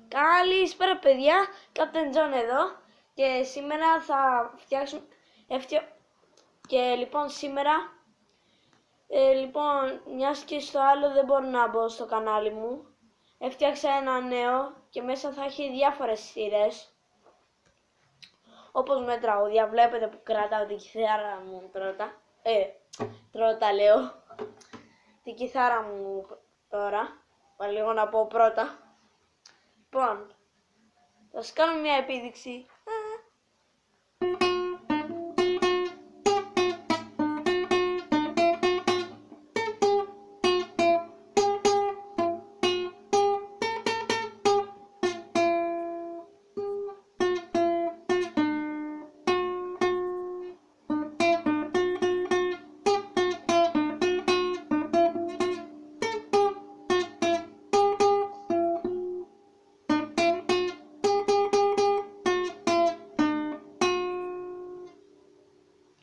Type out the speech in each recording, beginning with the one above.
Καλησπέρα παιδιά, Captain John εδώ και σήμερα θα φτιάξουμε και λοιπόν σήμερα μιας και στο άλλο δεν μπορώ να μπω στο κανάλι μου, έφτιαξα ένα νέο και μέσα θα έχει διάφορες σειρές όπως με τραγούδια. Βλέπετε που κρατάω την κιθάρα μου πρώτα λέω την κιθάρα μου τώρα, λίγο να πω πρώτα. Λοιπόν, θα σας κάνω μια επίδειξη.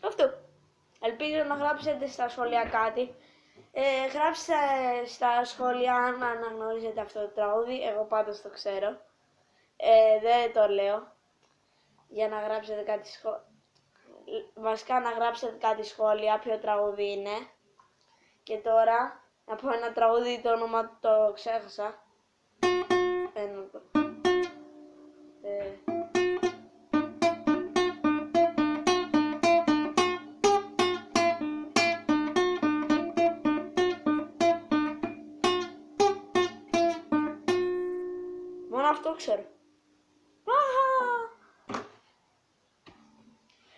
Αυτό. Ελπίζω να γράψετε στα σχόλια κάτι. Γράψτε στα σχόλια αν αναγνωρίζετε αυτό το τραγούδι. Εγώ πάντως το ξέρω. Δεν το λέω για να γράψετε κάτι βασικά να γράψετε κάτι σχόλια ποιο τραγούδι είναι. Και τώρα να πω ένα τραγούδι, το όνομα του το ξέχασα. Μόνο αυτό ξέρω.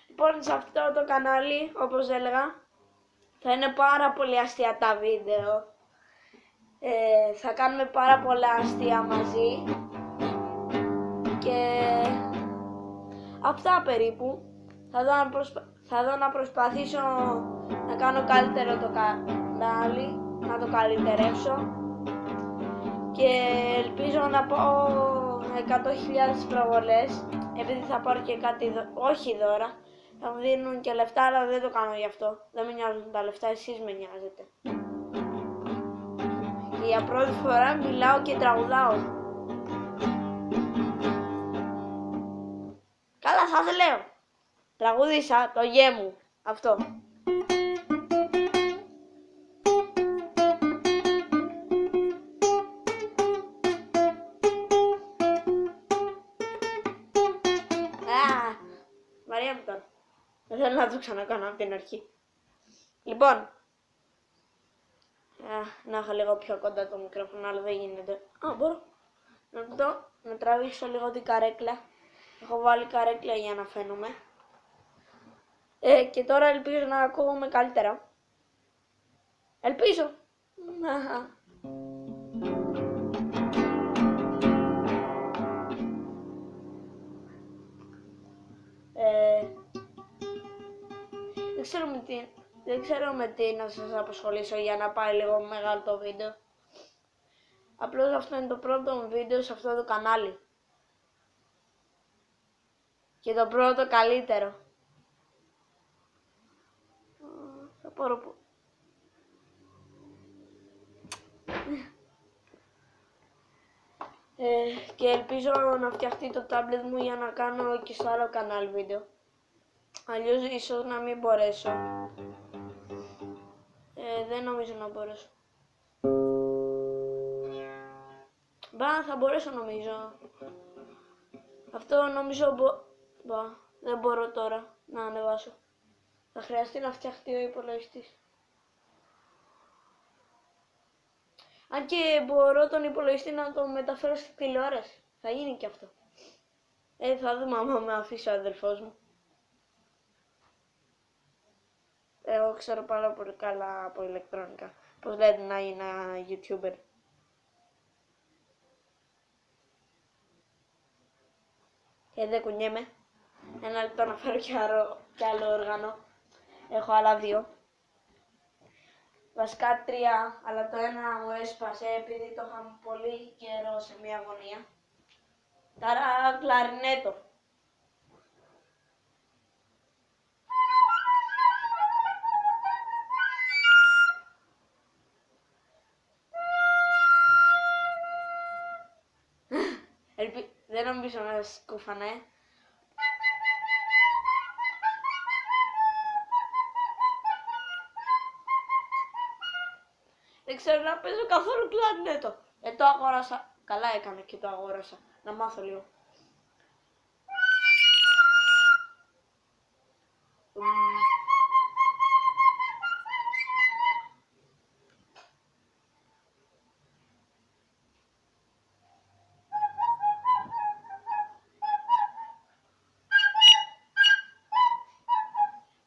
Λοιπόν, σε αυτό το κανάλι, όπως έλεγα, θα είναι πάρα πολύ αστεία τα βίντεο. Θα κάνουμε πάρα πολλά αστεία μαζί. Και αυτά περίπου. Θα δω να προσπαθήσω να κάνω καλύτερο το κανάλι, να το καλυτερεύσω. Και ελπίζω να πω 100.000 προβολές, επειδή θα πάρω και κάτι, όχι δώρα, θα μου δίνουν και λεφτά, αλλά δεν το κάνω γι' αυτό. Δεν με νοιάζουν τα λεφτά, εσείς με νοιάζετε. Και για πρώτη φορά μιλάω και τραγουδάω. Καλά, σας λέω. Τραγουδίσα το γε μου, αυτό. Μαρία μου τώρα. Δεν θέλω να το ξανακάνω από την αρχή. Λοιπόν, να έχω λίγο πιο κοντά το μικρόφωνο, αλλά δεν γίνεται. Μπορώ να τραβήξω λίγο την καρέκλα. Έχω βάλει καρέκλα για να φαίνομαι. Και τώρα ελπίζω να ακούγομαι καλύτερα. Ελπίζω. Δεν ξέρω με τι να σας απασχολήσω για να πάει λίγο μεγάλο το βίντεο. Απλώς αυτό είναι το πρώτο μου βίντεο σε αυτό το κανάλι. Και το πρώτο καλύτερο. Θα πάρω που... και ελπίζω να φτιαχτεί το tablet μου για να κάνω και στο άλλο κανάλι βίντεο. Αλλιώς ίσως να μην μπορέσω. Δεν νομίζω να μπορέσω. Θα μπορέσω νομίζω. Αυτό νομίζω δεν μπορώ τώρα να ανεβάσω. Θα χρειαστεί να φτιαχτεί ο υπολογιστής. Αν και μπορώ τον υπολογιστή να το μεταφέρω στη τηλεόραση. Θα γίνει και αυτό. Θα δούμε άμα με αφήσει ο αδελφός μου. Εγώ ξέρω πάρα πολύ καλά από ηλεκτρονικά. Πώς λέτε να είναι ένα YouTuber. Και δεν κουνιέμαι. Ένα λεπτό να φέρω κι άλλο όργανο. Έχω άλλα 2. Βασικά 3, αλλά το ένα μου έσπασε επειδή το είχαμε πολύ καιρό σε μια γωνία. Τώρα κλαρινέτο. Δεν νομίζω να σκούφανε. Δεν ξέρω να παίζω καθόλου κλαρινέτο. Το αγόρασα. Καλά έκανε και το αγόρασα. Να μάθω λίγο.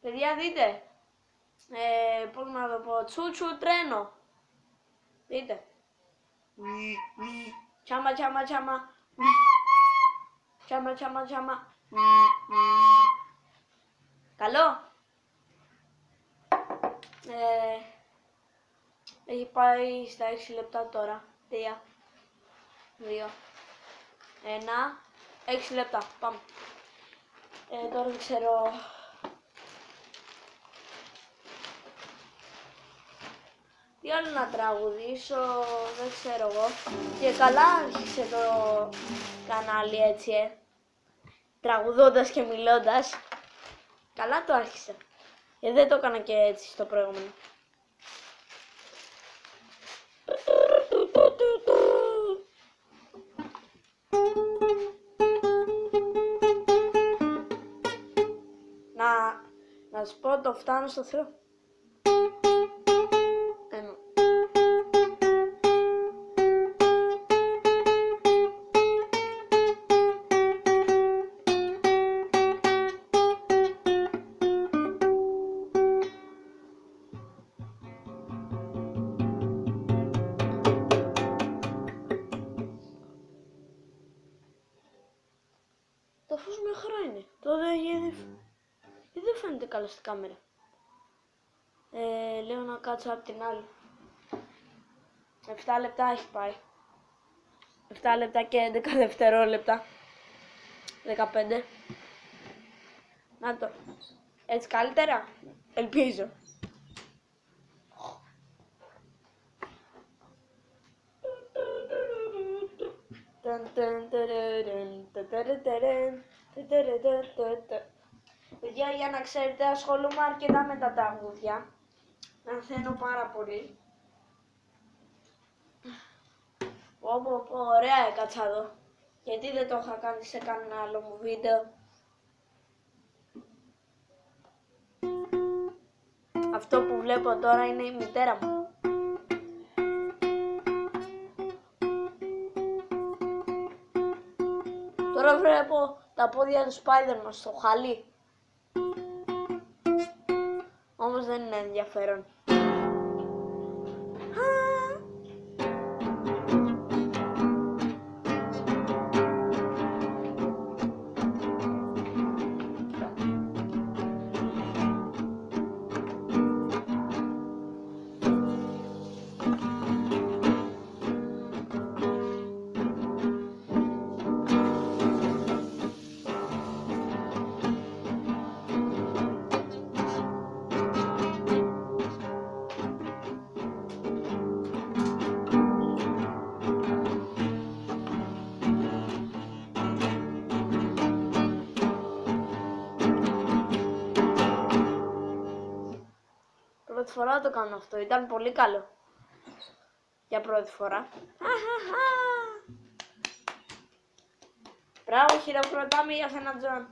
Παιδιά δείτε. Πώς να το πω. Τσούτσου τρένο. Δείτε. Τσάμα, τσάμα, τσάμα. Τσάμα, τσάμα, τσάμα. Καλό. Έχει πάει στα 6 λεπτά τώρα. 3, 2, 1. 6 λεπτά. Πάμε. Τώρα δεν ξέρω. Τι άλλο να τραγουδήσω, δεν ξέρω εγώ. Και καλά άρχισε το κανάλι έτσι, τραγουδώντας και μιλώντας. Καλά το άρχισε. Δεν το έκανα και έτσι στο προηγούμενο. Να σου πω, το φτάνω στο Θεό. Το φως μια χαρά είναι. Δεν φαίνεται καλά στην κάμερα. Λέω να κάτσω απ' την άλλη. 7 λεπτά έχει πάει. 7 λεπτά και 11 δευτερόλεπτα. 15. Να το. Έτσι καλύτερα. Ελπίζω. Παιδιά, για να ξέρετε, ασχολούμαι αρκετά με τα τραγούδια. Μαθαίνω πάρα πολύ. Ωραία έκατσα εδώ. Γιατί δεν το είχα κάνει σε κανένα άλλο μου βίντεο. Αυτό που βλέπω τώρα είναι η μητέρα μου. Τώρα βλέπω τα πόδια του Spider-Man στο χαλί. Όμως δεν είναι ενδιαφέρον. Πρώτη φορά το κάνω αυτό, ήταν πολύ καλό. Για πρώτη φορά. Μπράβο, χειροκροτάμε για σένα, Τζον.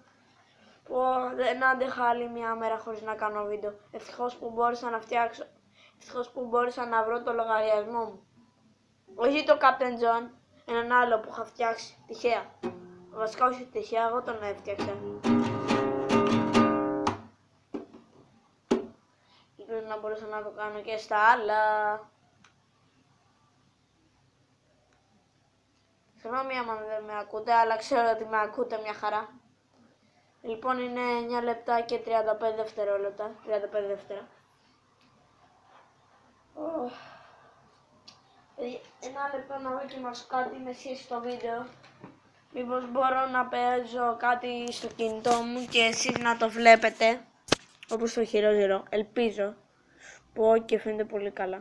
Δεν άντεχα άλλη μια μέρα χωρίς να κάνω βίντεο. Ευτυχώς που μπόρεσα να φτιάξω. Ευτυχώς που μπόρεσα να βρω το λογαριασμό μου. Όχι το Captain John, έναν άλλο που είχα φτιάξει τυχαία. Βασικά όχι τυχαία, εγώ τον έφτιαξα. Ελπίζω να μπορούσα να το κάνω και στα άλλα. Συγγνώμη άμα δεν με ακούτε, αλλά ξέρω ότι με ακούτε μια χαρά. Λοιπόν, είναι 9 λεπτά και 35 δευτερόλεπτα. 35 δεύτερα. Ένα λεπτό να δοκιμάσω κάτι με σχέση στο βίντεο. Μήπως μπορώ να παίζω κάτι στο κινητό μου και εσείς να το βλέπετε. Όπως το Hero Zero. Ελπίζω. Που και φαίνεται πολύ καλά.